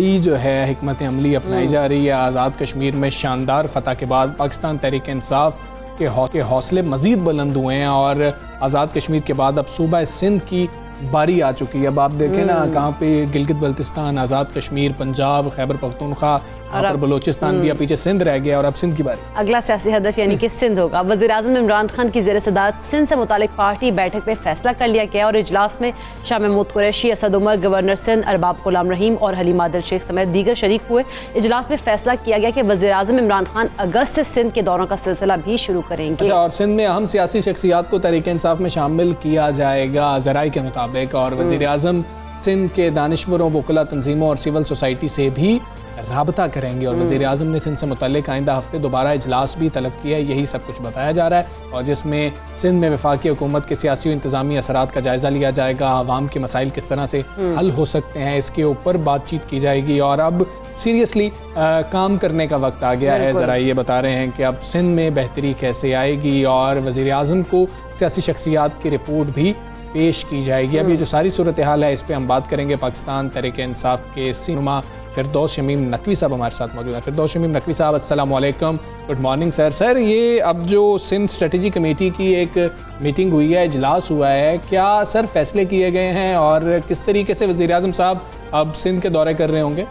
नई जो है हिकमत अमली अपनाई जा रही है। आज़ाद कश्मीर में शानदार फतह के बाद पाकिस्तान तहरीक इंसाफ के हौसले मज़ीद बुलंद हुए हैं और आज़ाद कश्मीर के बाद अब सूबा सिंध की बारी आ चुकी है। अब आप देखें ना कहाँ पे गिलगित बल्तिस्तान, आज़ाद कश्मीर, पंजाब, खैबर पख्तूनख्वा और बलोचिस्तान भी, पीछे सिंध रह गया और अब सिंध की बारी। अगला सियासी हदफ यानी कि सिंध होगा। वज़ीर-ए-आज़म इमरान खान की ज़ेर सदारत सिंध से मुतालिक पार्टी बैठक में फैसला कर लिया गया और इजलास में शाह महमूद कुरैशी, असद उमर, गवर्नर सिंध अरबाब गुलाम रहीम और हलीमा आदिल शेख समेत दीगर शरीक हुए। इजलास में फैसला किया गया कि वज़ीर-ए-आज़म इमरान खान अगस्त से सिंध के दौरों का सिलसिला भी शुरू करेंगे। और सिंध में अहम सियासी शख्सियात को तहरीक इंसाफ में शामिल किया जाएगा ज़राए के मुताबिक। और वज़ीर-ए-आज़म सिंध के दानिश्वरों, वकला तंजीमों और सिविल सोसाइटी से भी राबता करेंगे। और वज़ीर-ए-आज़म ने सिंध से मुतल्लिक़ आइंदा हफ्ते दोबारा इजलास भी तलब किया है। यही सब कुछ बताया जा रहा है और जिसमें सिंध में वफाकी हुकूमत के सियासी और इंतज़ामी असरात का जायज़ा लिया जाएगा। आवाम के मसाइल किस तरह से हल हो सकते हैं, इसके ऊपर बातचीत की जाएगी। और अब सीरियसली काम करने का वक्त आ गया है। ज़रा ये बता रहे हैं कि अब सिंध में बेहतरी कैसे आएगी और वज़ीर-ए-आज़म को सियासी शख्सियात की रिपोर्ट भी पेश की जाएगी। अब ये जो सारी सूरत हाल है इस पर हम बात करेंगे। पाकिस्तान तहरीक इंसाफ के सीनुमा फिरदौस शमीम नकवी साहब हमारे साथ मौजूद हैं। फिरदौस शमीम नकवी साहब, अस्सलाम वालेकुम, गुड मॉर्निंग सर। सर, ये अब जो सिंध स्ट्रेटजी कमेटी की एक मीटिंग हुई है, इजलास हुआ है, क्या सर फैसले किए गए हैं और किस तरीके से वज़ीर-ए-आज़म साहब अब सिंध के दौरे कर रहे होंगे?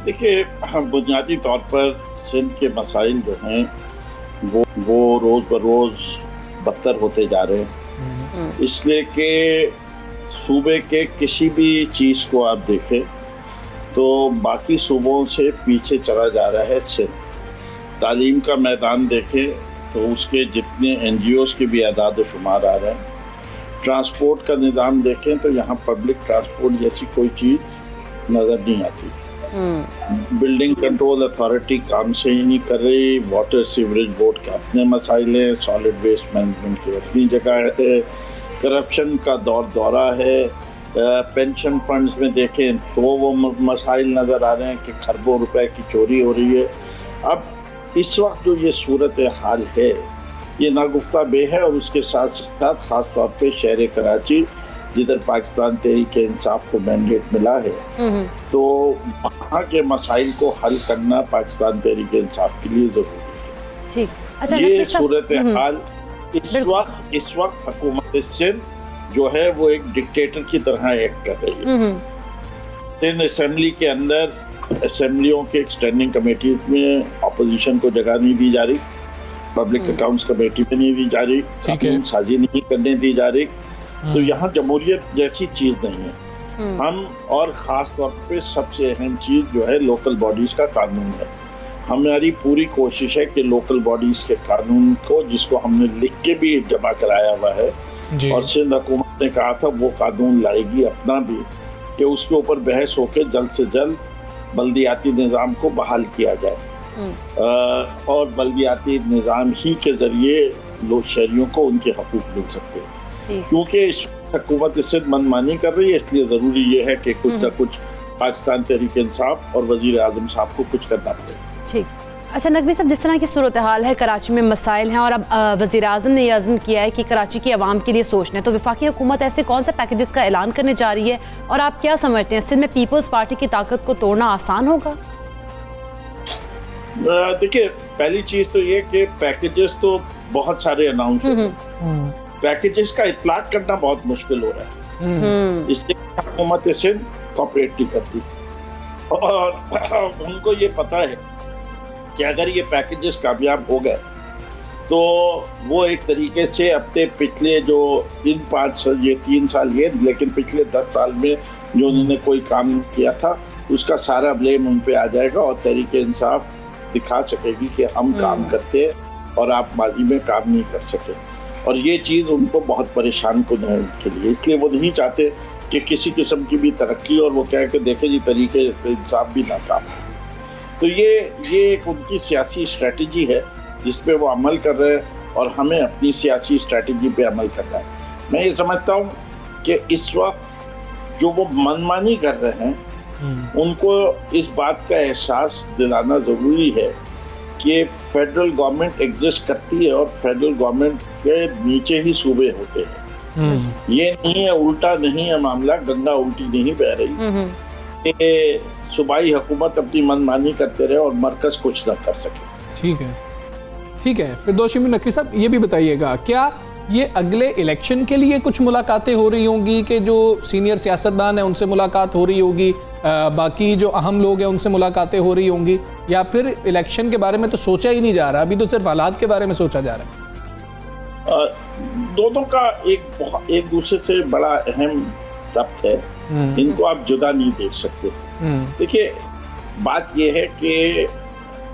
देखिए, बुनियादी तौर पर सिंध के मसाइल जो हैं वो रोज़ बरोज़ बदतर होते जा रहे हैं। इसलिए कि सूबे के किसी भी चीज़ को आप देखें तो बाकी सूबों से पीछे चला जा रहा है सिंध। तालीम का मैदान देखें तो उसके जितने NGOs के भी आदाद व शुमार आ रहे हैं। ट्रांसपोर्ट का निज़ाम देखें तो यहाँ पब्लिक ट्रांसपोर्ट जैसी कोई चीज़ नज़र नहीं आती। बिल्डिंग कंट्रोल अथॉरिटी काम से ही नहीं कर रही। वाटर सीवरेज बोर्ड के अपने मसाइल हैं, सॉलिड वेस्ट मैनेजमेंट की अपनी जगह है, करप्शन का दौरा है। पेंशन फंड्स में देखें तो वो मसाइल नज़र आ रहे हैं कि खरबों रुपए की चोरी हो रही है। अब इस वक्त जो ये सूरत हाल है ये नागुफ्ता बे है और उसके साथ साथ ख़ास तौर पे शहर कराची जिधर पाकिस्तान तहरीक इंसाफ को मैंडेट मिला है तो वहाँ के मसाइल को हल करना पाकिस्तान तहरीक इंसाफ के लिए ज़रूरी है। अच्छा, ये सूरत हाल इस वक्त हुकूमत सिंध जो है वो एक डिक्टेटर की तरह एक्ट कर रही है। सिंध असेंबली के अंदर असेंबलियों के स्टैंडिंग कमेटीज में अपोजिशन को जगह नहीं दी जा रही, पब्लिक अकाउंट्स कमेटी में नहीं दी जा रही, कानून साजी नहीं करने दी जा रही। तो यहाँ जमहूरियत जैसी चीज नहीं है। हम और ख़ास तौर पे सबसे अहम चीज़ जो है लोकल बॉडीज़ का कानून है। हमारी पूरी कोशिश है कि लोकल बॉडीज़ के कानून को, जिसको हमने लिख के भी जमा कराया हुआ है और सिंध हुकूमत ने कहा था वो कानून लाएगी अपना भी, कि उसके ऊपर बहस होकर जल्द से जल्द बल्दियाती निज़ाम को बहाल किया जाए और बल्दियाती निज़ाम ही के ज़रिए लोग शहरियों को उनके हकूक़ मिल सकते हैं। क्योंकि हुकूमत सिंध मनमानी कर रही है, इसलिए ज़रूरी ये है कि कुछ न कुछ पाकिस्तान तहरीक इंसाफ और वज़ीर-ए-आज़म साहब को कुछ करना पड़ेगा। ठीक। अच्छा नकवी साहब, जिस तरह की सूरत हाल है, कराची में मसाइल हैं और अब वज़ीर-ए-आज़म ने यह अज़्म किया है कि कराची की आवाम के लिए सोचना है, तो वफाकी हुकूमत ऐसे कौन से पैकेजेस का ऐलान करने जा रही है और आप क्या समझते हैं सिंध में पीपल्स पार्टी की ताकत को तोड़ना आसान होगा? देखिए, पहली चीज़ तो ये कि पैकेजेस तो बहुत सारे अनाउंस होते हैं, पैकेजेस का इतलाक करना बहुत मुश्किल हो रहा है। इसलिए हुकूमत सिंध कोऑपरेट नहीं करती और उनको ये पता है कि अगर ये पैकेजेस कामयाब हो गए तो वो एक तरीके से अपने पिछले जो 3 साल ये लेकिन पिछले 10 साल में जो उन्होंने कोई काम किया था उसका सारा ब्लेम उन पे आ जाएगा और तहरीक इंसाफ दिखा सकेगी कि हम काम करते हैं और आप माजी में काम नहीं कर सके। और ये चीज़ उनको बहुत परेशान करने है उनके लिए, इसलिए वो नहीं चाहते कि किसी किस्म की भी तरक्की और वो कह के देखे जी तरीके इंसाफ भी नाकाम है। तो ये एक उनकी सियासी स्ट्रेटजी है जिस पे वो अमल कर रहे हैं और हमें अपनी सियासी स्ट्रेटजी पे अमल करना है। मैं ये समझता हूँ कि इस वक्त जो वो मनमानी कर रहे हैं उनको इस बात का एहसास दिलाना ज़रूरी है कि फेडरल गवर्नमेंट एग्जिस्ट करती है और फेडरल गवर्नमेंट के नीचे ही सूबे होते हैं। ये नहीं है, उल्टा नहीं है मामला, गंगा उल्टी नहीं बह रही कि सूबाई हुकूमत अपनी मनमानी करते रहे और मरकज कुछ न कर सके। ठीक है। फिरदौस शमी नकवी साहब, ये भी बताइएगा, क्या ये अगले इलेक्शन के लिए कुछ मुलाकातें हो रही होंगी कि जो सीनियर सियासतदान है उनसे मुलाकात हो रही होगी, बाकी जो अहम लोग हैं उनसे मुलाकातें हो रही होंगी, या फिर इलेक्शन के बारे में तो सोचा ही नहीं जा रहा, अभी तो सिर्फ हालात के बारे में सोचा जा रहा है? दोनों का एक दूसरे से बड़ा अहम रब्त है, इनको आप जुदा नहीं देख सकते। देखिए, बात यह है कि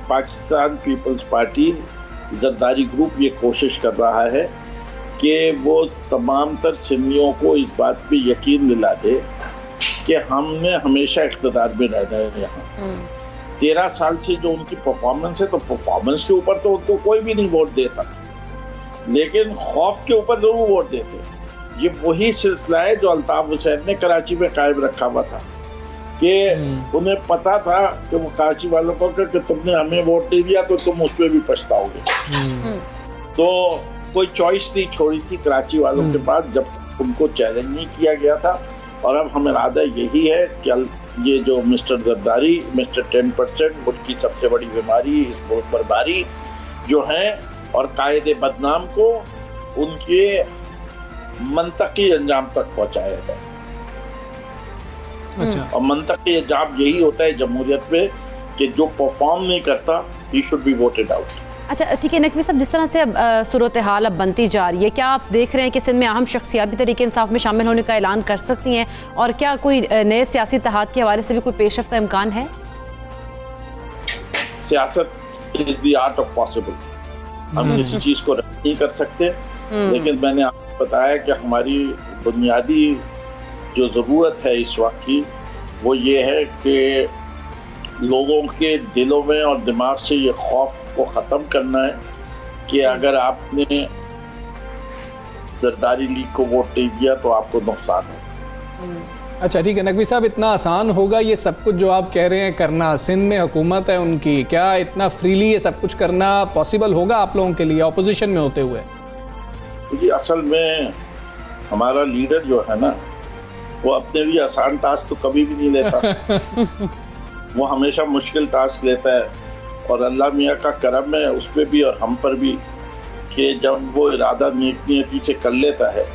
पाकिस्तान पीपल्स पार्टी जरदारी ग्रुप ये कोशिश कर रहा है कि वो तमाम तर सिंधियों को इस बात पे यकीन दिला दे कि हमने हमेशा इख्तिदार में रहना है। यहाँ 13 साल से जो उनकी परफॉर्मेंस है, तो परफॉर्मेंस के ऊपर तो उनको कोई भी नहीं वोट देता, लेकिन खौफ के ऊपर जरूर वोट देते। ये वही सिलसिला है जो अल्ताफ हुसैन ने कराची में कायम रखा हुआ था कि उन्हें पता था कि वो कराची वालों को कि तुमने हमें वोट नहीं दिया तो तुम उस पर भी पछताओगे। तो कोई चॉइस नहीं छोड़ी थी कराची वालों के पास जब उनको चैलेंज नहीं किया गया था। और अब हमें इरादा यही है कि ये जो मिस्टर जरदारी, मिस्टर 10%, उनकी सबसे बड़ी बीमारी इस बहुत बर्बारी जो है और कायदे बदनाम को उनके मंतकी अंजाम तक पहुंचाया जाए। और मंतकी अंजाम यही होता है जमहूरियत में कि जो परफॉर्म नहीं करता he should be voted out. अच्छा, ठीक है नकवी साहब, जिस तरह से अब सूरत हाल अब बनती जा रही है, क्या आप देख रहे हैं कि सिंध में अहम शख्सियात भी तहरीक इंसाफ में शामिल होने का ऐलान कर सकती हैं, और क्या कोई नए सियासी इत्तेहाद के हवाले से भी कोई पेशरफ्त का इम्कान है? सियासत is the art of possible. हम किसी चीज को रद्द नहीं कर सकते, लेकिन मैंने आपको बताया कि हमारी बुनियादी जो जरूरत है इस वक्त की वो ये है कि लोगों के दिलों में और दिमाग से ये खौफ को ख़त्म करना है कि अगर आपने जरदारी लीग को वोट नहीं दिया तो आपको नुकसान हो। अच्छा, ठीक है नकवी साहब, इतना आसान होगा ये सब कुछ जो आप कह रहे हैं करना? सिंध में हुकूमत है उनकी, क्या इतना फ्रीली ये सब कुछ करना पॉसिबल होगा आप लोगों के लिए अपोजिशन में होते हुए? जी, असल में हमारा लीडर जो है ना, वो अपने लिए आसान टास्क तो कभी भी नहीं लेता। वो हमेशा मुश्किल टास्क लेता है, और अल्लाह मियाँ का करम है उस पर भी और हम पर भी कि जब वो इरादा नियति से कर लेता है।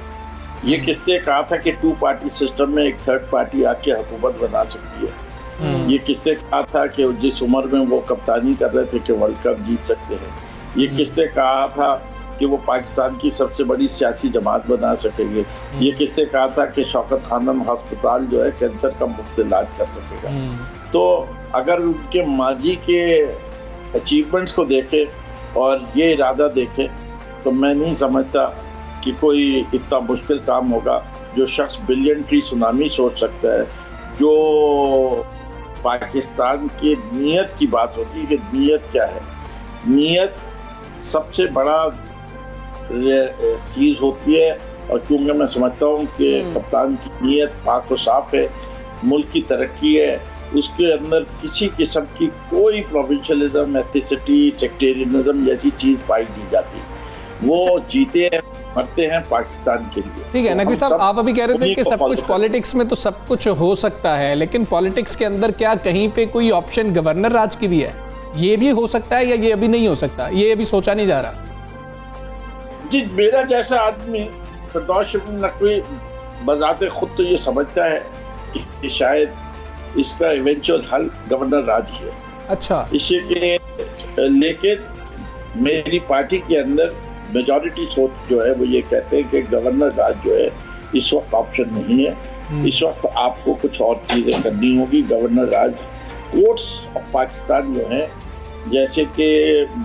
ये किसने कहा था कि 2 पार्टी सिस्टम में एक थर्ड पार्टी आके हुकूमत बना सकती है? ये किसने कहा था कि जिस उम्र में वो कप्तानी कर रहे थे कि वर्ल्ड कप जीत सकते हैं? ये किसने कहा था कि वो पाकिस्तान की सबसे बड़ी सियासी जमात बना सकेंगे? ये किसने कहा था कि शौकत खानम हस्पताल जो है कैंसर का मुफ्त इलाज कर सकेगा? तो अगर उनके माजी के अचीवमेंट्स को देखे और ये इरादा देखे तो मैं नहीं समझता कि कोई इतना मुश्किल काम होगा। जो शख्स बिलियन ट्री सुनामी सोच सकता है, जो पाकिस्तान की नीयत की बात होती है कि नीयत क्या है, नीयत सबसे बड़ा चीज़ होती है। और क्योंकि मैं समझता हूँ कि कप्तान की नीयत पाक और साफ है, मुल्क की तरक्की है, उसके अंदर किसी किस्म की कोई प्रोविंशियलिज्म, एथिसिटी, सेक्टेरियनिज्म जैसी चीज़ पाई नहीं जाती। वो जीते हैं मरते हैं पाकिस्तान के लिए। ठीक है नकवी साहब, आप अभी कह रहे थे कि सब कुछ पॉलिटिक्स में तो सब कुछ हो सकता है, लेकिन पॉलिटिक्स के अंदर क्या कहीं पे कोई ऑप्शन गवर्नर राज की भी है? ये भी हो सकता है या ये अभी नहीं हो सकता, ये अभी सोचा नहीं जा रहा? जी, मेरा जैसा आदमी फिरदौस शमी नकवी बजाते खुद तो ये समझता है कि शायद इसका इवेंचुअल हल गवर्नर राज ही है। अच्छा, इसलिए लेकिन मेरी पार्टी के अंदर मेजॉरिटी सोच जो है वो ये कहते हैं कि गवर्नर राज जो है इस वक्त ऑप्शन नहीं है। इस वक्त आपको कुछ और चीज़ें करनी होगी। Governor Raj courts of Pakistan जो है, जैसे कि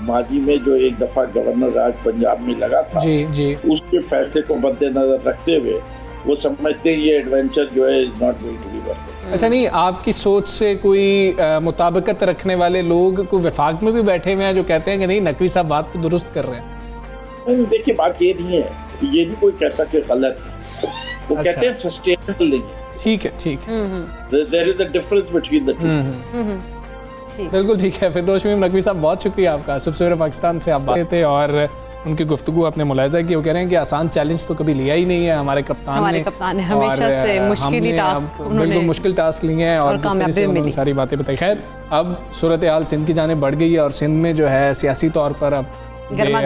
माजी में जो एक दफ़ा गवर्नर राज पंजाब में लगा था, जी। उसके फैसले को मद्देनजर रखते हुए वो समझते हैं ये एडवेंचर जो है is not going to be worth it. अच्छा, नहीं, आपकी सोच से कोई मुताबिकत रखने वाले लोग कोई वफाक में भी बैठे हुए हैं जो कहते हैं कि नहीं नकवी साहब बात तो दुरुस्त कर रहे हैं? देखिए, बात ये नहीं है, ये नहीं कोई कहता कि गलत है, वो कहते हैं सस्टेनेबल नहीं है। ठीक है, ठीक है, there is a difference between the two. बिल्कुल ठीक है। फिरदौस शमी नकवी साहब, बहुत शुक्रिया आपका। सुबह सवेरे पाकिस्तान से आप बात थे और उनकी गुफ्तगू आपने मुलाहिजा की, वो कह रहे हैं कि आसान चैलेंज तो कभी लिया ही नहीं है हमारे कप्तान ने हमेशा से मुश्किल ही टास्क, बिल्कुल मुश्किल टास्क लिए हैं और जिस तरह से उन्होंने सारी बातें बताई। खैर अब सूरत हाल सिंध की जाने बढ़ गई है और सिंध में जो है सियासी तौर पर अब गर्मा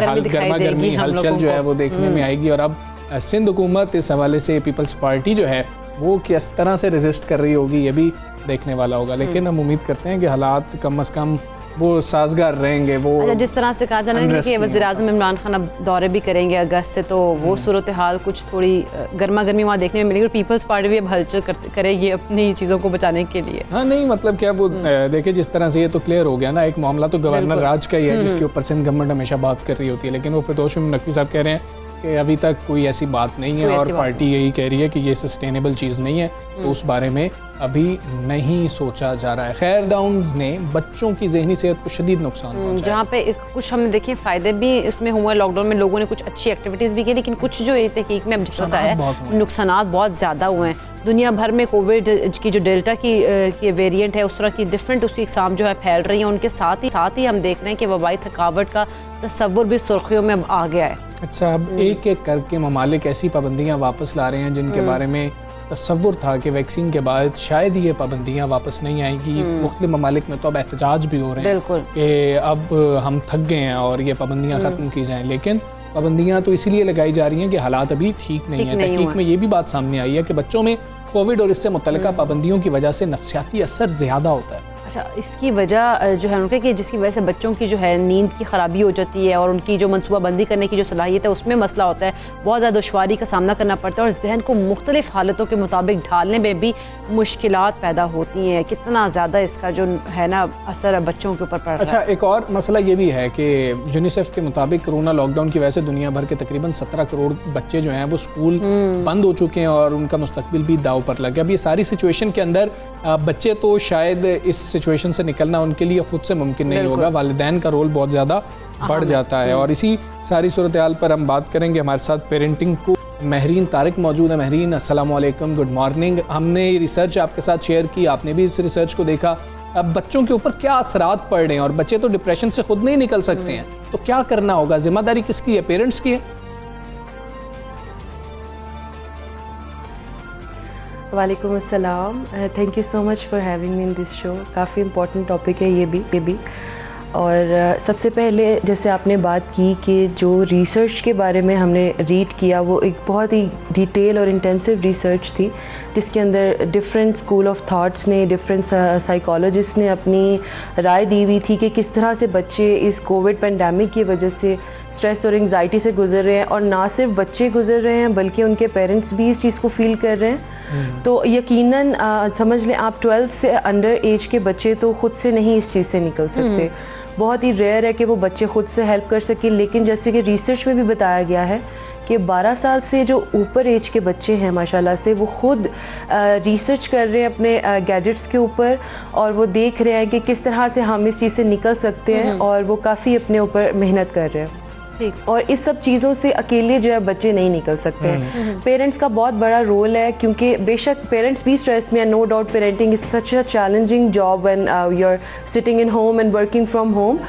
गर्मी हलचल जो है वो देखने में आएगी। और अब सिंध हुकूमत इस हवाले से पीपल्स पार्टी जो है वो किस तरह से रेजिस्ट कर रही होगी ये भी देखने वाला होगा। लेकिन हम उम्मीद करते हैं कि हालात कम अज़ कम वो साजगार रहेंगे। वो अच्छा, जिस तरह से कहा जा रहा है कि वज़ीर-ए-आज़म इमरान खान अब दौरे भी करेंगे अगस्त से, तो वो सूरत हाल कुछ थोड़ी गर्मा गर्मी वहाँ देखने में मिलेगी और पीपल्स पार्टी भी अब हलचल करेगी अपनी चीज़ों को बचाने के लिए। हाँ नहीं मतलब क्या वो देखिए जिस तरह से ये तो क्लियर हो गया ना, एक मामला तो गवर्नर राज का ही है जिसके ऊपर सिंध गवर्नमेंट हमेशा बात कर रही होती है, लेकिन वो फिरदौस नकवी साहब कह रहे हैं कि अभी तक कोई ऐसी बात नहीं है और पार्टी यही कह रही है कि ये सस्टेनेबल चीज़ नहीं है, तो उस बारे में अभी नहीं सोचा जा रहा है। खैर डाउन्स ने बच्चों की ज़हनी सेहत को शदीद नुकसान पहुंचाया, जहाँ पे कुछ हमने देखे फ़ायदे भी इसमें हुए, लॉकडाउन में लोगों ने कुछ अच्छी एक्टिविटीज़ भी की, लेकिन कुछ जो तहकीक में अब जिस तरह आया नुकसान बहुत ज़्यादा हुए हैं। दुनिया भर में कोविड की जो डेल्टा की वेरिएंट है उस तरह की डिफरेंट उसकी इकसाम जो है फैल रही है, उनके साथ ही हम देख रहे हैं कि वबाई थकावट का तस्वुर भी सुर्खियों में अब आ गया है। अच्छा, अब एक एक करके ममालिक ऐसी पाबंदियाँ वापस ला रहे हैं जिनके बारे में तस्वुर था कि वैक्सीन के बाद शायद ये पाबंदियाँ वापस नहीं आएंगी। मुख्तलिफ ममालिक में तो अब एहतजाज भी हो रहे हैं कि अब हम थक गए हैं और ये पाबंदियाँ ख़त्म की जाएँ, लेकिन पाबंदियाँ तो इसलिए लगाई जा रही हैं कि हालात अभी ठीक नहीं है। तहकीक में ये भी बात सामने आई है कि बच्चों में कोविड और इससे मुतल्लिका पाबंदियों की वजह से नफ्सियाती असर ज़्यादा होता है। अच्छा, इसकी वजह जो है उनके कि जिसकी वजह से बच्चों की जो है नींद की ख़राबी हो जाती है और उनकी जो मनसूबाबंदी करने की जो सलाहियत है उसमें मसला होता है, बहुत ज़्यादा दुश्वारी का सामना करना पड़ता है और जहन को मुख्तलिफ हालतों के मुताबिक ढालने में भी मुश्किलात पैदा होती हैं। कितना ज़्यादा इसका जो है ना असर बच्चों के ऊपर पड़ रहा है। अच्छा, एक और मसला ये भी है कि यूनिसेफ के मुताबिक कोरोना लॉकडाउन की वजह से दुनिया भर के तकरीबन 17 करोड़ बच्चे जो हैं वो स्कूल बंद हो चुके हैं और उनका मुस्तकबिल भी दाव पर लग गया। अब ये सारी सिचुएशन के अंदर बच्चे तो शायद इस सिचुएशन से निकलना उनके लिए खुद से मुमकिन नहीं होगा, वालिदैन का रोल बहुत ज़्यादा बढ़ जाता है। और इसी सारी सूरत हाल पर हम बात करेंगे। हमारे साथ पेरेंटिंग को महरीन तारिक मौजूद है। महरीन, अस्सलाम वालेकुम, गुड मॉर्निंग। हमने ये रिसर्च आपके साथ शेयर की, आपने भी इस रिसर्च को देखा। अब बच्चों के ऊपर क्या असरात पड़ रहे हैं और बच्चे तो डिप्रेशन से खुद नहीं निकल सकते हैं, तो क्या करना होगा? जिम्मेदारी किसकी है? पेरेंट्स की है? वालेकुम अस्सलाम, thank you so much for having me in this show. काफ़ी इम्पोर्टेंट टॉपिक है ये भी। और सबसे पहले जैसे आपने बात की कि जो रिसर्च के बारे में हमने रीड किया वो एक बहुत ही डिटेल और इंटेंसिव रिसर्च थी, जिसके अंदर डिफरेंट स्कूल ऑफ थॉट्स ने, डिफरेंट साइकोलॉजिस्ट ने अपनी राय दी हुई थी कि किस तरह से बच्चे इस कोविड पेंडेमिक की वजह से स्ट्रेस और एंग्जाइटी से गुजर रहे हैं। और ना सिर्फ बच्चे गुजर रहे हैं बल्कि उनके पेरेंट्स भी इस चीज़ को फील कर रहे हैं। तो यकीनन समझ लें आप 12 से अंडर एज के बच्चे तो ख़ुद से नहीं इस चीज़ से निकल सकते। बहुत ही रेयर है कि वो बच्चे खुद से हेल्प कर सकें, लेकिन जैसे कि रिसर्च में भी बताया गया है कि 12 साल से जो ऊपर एज के बच्चे हैं माशाल्लाह से वो खुद रिसर्च कर रहे हैं अपने गैजेट्स के ऊपर और वो देख रहे हैं कि किस तरह से हम इस चीज़ से निकल सकते हैं और वो काफ़ी अपने ऊपर मेहनत कर रहे हैं। और इस सब चीज़ों से अकेले जो है बच्चे नहीं निकल सकते हैं। पेरेंट्स का बहुत बड़ा रोल है, क्योंकि बेशक पेरेंट्स भी स्ट्रेस में है, no doubt parenting is such a challenging job when you are sitting in home and working from home.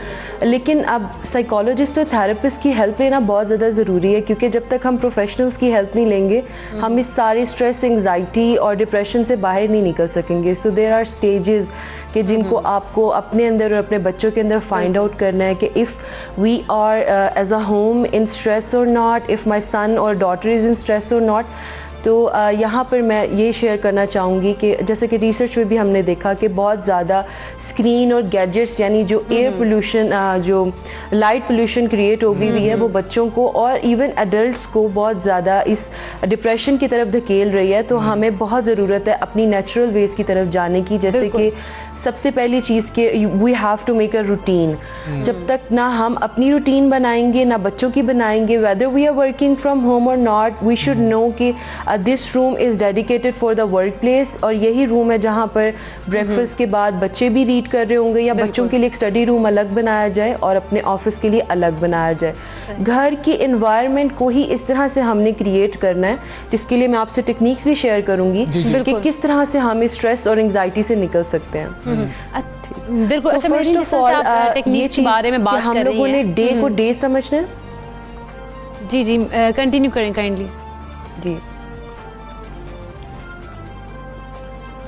लेकिन अब साइकोलॉजिस्ट और थेरेपिस्ट की हेल्प लेना बहुत ज़्यादा ज़रूरी है, क्योंकि जब तक हम प्रोफेशनल्स की हेल्प नहीं लेंगे हम इस सारी स्ट्रेस, एंग्जाइटी और डिप्रेशन से बाहर नहीं निकल सकेंगे। सो देयर आर स्टेजेस कि जिनको आपको अपने अंदर और अपने बच्चों के अंदर फाइंड आउट करना है कि if we are as a home in stress or not, if my son or daughter is in stress or not। तो यहाँ पर मैं ये शेयर करना चाहूँगी कि जैसे कि रिसर्च में भी हमने देखा कि बहुत ज़्यादा स्क्रीन और गैजेट्स यानी जो एयर पोल्यूशन, जो लाइट पोल्यूशन क्रिएट हो गई हुई है वो बच्चों को और इवन एडल्ट्स को बहुत ज़्यादा इस डिप्रेशन की तरफ धकेल रही है। तो हमें बहुत ज़रूरत है अपनी नेचुरल वेज की तरफ जाने की। जैसे कि सबसे पहली चीज़ कि we have to make a routine. जब तक ना हम अपनी रूटीन बनाएंगे ना बच्चों की बनाएंगे, whether we are working from home और नॉट, वी शुड नो कि this room is dedicated for the work place और यही रूम है जहाँ पर ब्रेकफास्ट के बाद बच्चे भी रीड कर रहे होंगे या बच्चों के लिए एक स्टडी रूम अलग बनाया जाए और अपने ऑफिस के लिए अलग बनाया जाए। घर की एनवायरनमेंट को ही इस तरह से हमने क्रिएट करना है, जिसके लिए मैं आपसे टेक्निक्स भी शेयर करूँगी कि किस तरह से हम इस स्ट्रेस और एंग्जाइटी से निकल सकते हैं। बिल्कुल। अच्छा, फर्स्ट ऑफ ऑल ये चीज़ बारे में बात हम लोगों ने डे को डे समझना है जी कंटिन्यू करें काइंडली। जी,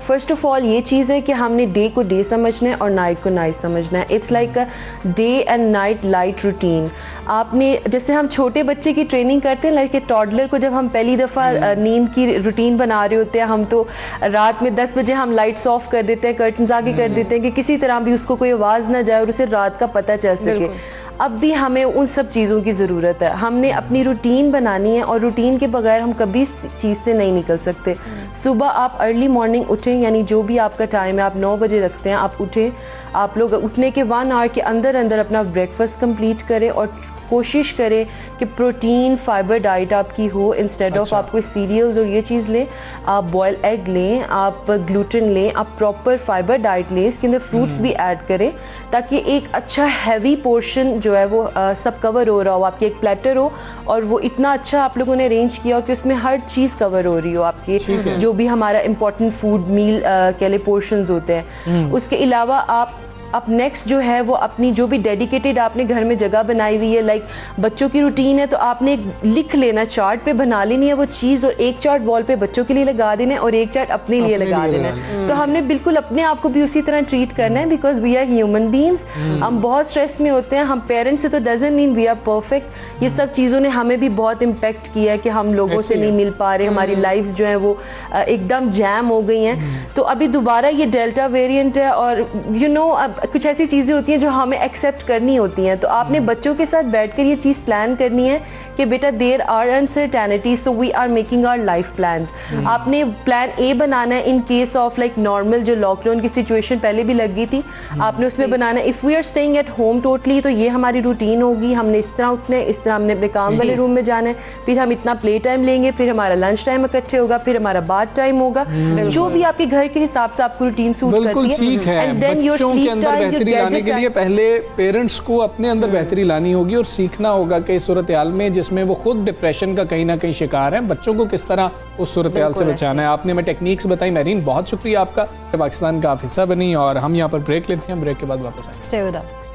फर्स्ट ऑफ ऑल ये चीज़ है कि हमने डे को डे समझना है और नाइट को नाइट समझना है। It's like a day and night light routine. आपने जैसे हम छोटे बच्चे की ट्रेनिंग करते हैं, लाइक ए टॉडलर को जब हम पहली दफ़ा नींद की रूटीन बना रहे होते हैं, हम तो रात में 10 बजे हम लाइट्स ऑफ कर देते हैं, कर्टन्स आगे कर देते हैं कि किसी तरह भी उसको कोई आवाज़ ना जाए और उसे रात का पता चल सके। अब भी हमें उन सब चीज़ों की ज़रूरत है। हमने अपनी रूटीन बनानी है और रूटीन के बगैर हम कभी इस चीज़ से नहीं निकल सकते। सुबह आप अर्ली मॉर्निंग उठें, यानी जो भी आपका टाइम है, आप 9 बजे रखते हैं, आप उठें। आप लोग उठने के 1 आवर के अंदर अंदर अपना ब्रेकफास्ट कंप्लीट करें और कोशिश करें कि प्रोटीन फाइबर डाइट आपकी हो, इंस्टेड ऑफ आप कोई सीरियल्स और ये चीज़ लें। आप बॉयल एग लें, आप ग्लूटेन लें, आप प्रॉपर फाइबर डाइट लें, इसके अंदर फ्रूट्स भी ऐड करें ताकि एक अच्छा हैवी पोर्शन जो है वो सब कवर हो रहा हो। आपकी एक प्लेटर हो और वो इतना अच्छा आप लोगों ने अरेंज किया हो कि उसमें हर चीज़ कवर हो रही हो आपकी, जो भी हमारा इंपॉर्टेंट फूड मील के लिए पोर्शंस होते हैं। उसके अलावा आप नेक्स्ट जो है वो अपनी जो भी डेडिकेटेड आपने घर में जगह बनाई हुई है, लाइक बच्चों की रूटीन है तो आपने लिख लेना, चार्ट पे बना लेनी है वो चीज़, और एक चार्ट वॉल पे बच्चों के लिए लगा देना है और एक चार्ट अपने लिए लगा देना है। तो हमने बिल्कुल अपने आप को भी उसी तरह ट्रीट करना है, because we are human beings. हम बहुत स्ट्रेस में होते हैं, हम पेरेंट्स से तो doesn't mean we are perfect. ये सब चीज़ों ने हमें भी बहुत इम्पेक्ट किया है कि हम लोगों से नहीं मिल पा रहे, हमारी लाइफ जो है वो एकदम जैम हो गई हैं। तो अभी दोबारा ये डेल्टा वेरिएंट है और अब कुछ ऐसी चीज़ें होती हैं जो हमें एक्सेप्ट करनी होती हैं। तो आपने बच्चों के साथ बैठकर ये चीज़ प्लान करनी है कि बेटा there are uncertainty, so we are making our life plans. आपने प्लान ए बनाना है in case of like normal जो लॉकडाउन की सिचुएशन पहले भी लग गई थी, आपने उसमें बनाना है if we are staying at home totally, तो ये हमारी रूटीन होगी, हमने इस तरह उठना है, इस तरह हमने अपने काम वाले रूम में जाना है, फिर हम इतना प्ले टाइम लेंगे, फिर हमारा लंच टाइम इकट्ठे होगा, फिर हमारा बाथ टाइम होगा, जो भी आपके घर के हिसाब से आपको रूटीन सूट करती है। And then your sleep time लाने के लिए पहले पेरेंट्स को अपने अंदर बेहतरी लानी होगी और सीखना होगा कि इस सूरत हाल में जिसमें वो खुद डिप्रेशन का कहीं ना कहीं शिकार है, बच्चों को किस तरह उस सूरत हाल से बचाना है। आपने हमें टेक्निक्स बताई मेरीन, बहुत शुक्रिया आपका। पाकिस्तान का आप हिस्सा बनी और हम यहाँ पर ब्रेक लेते हैं, ब्रेक के बाद वापस आएंगे। Stay with us.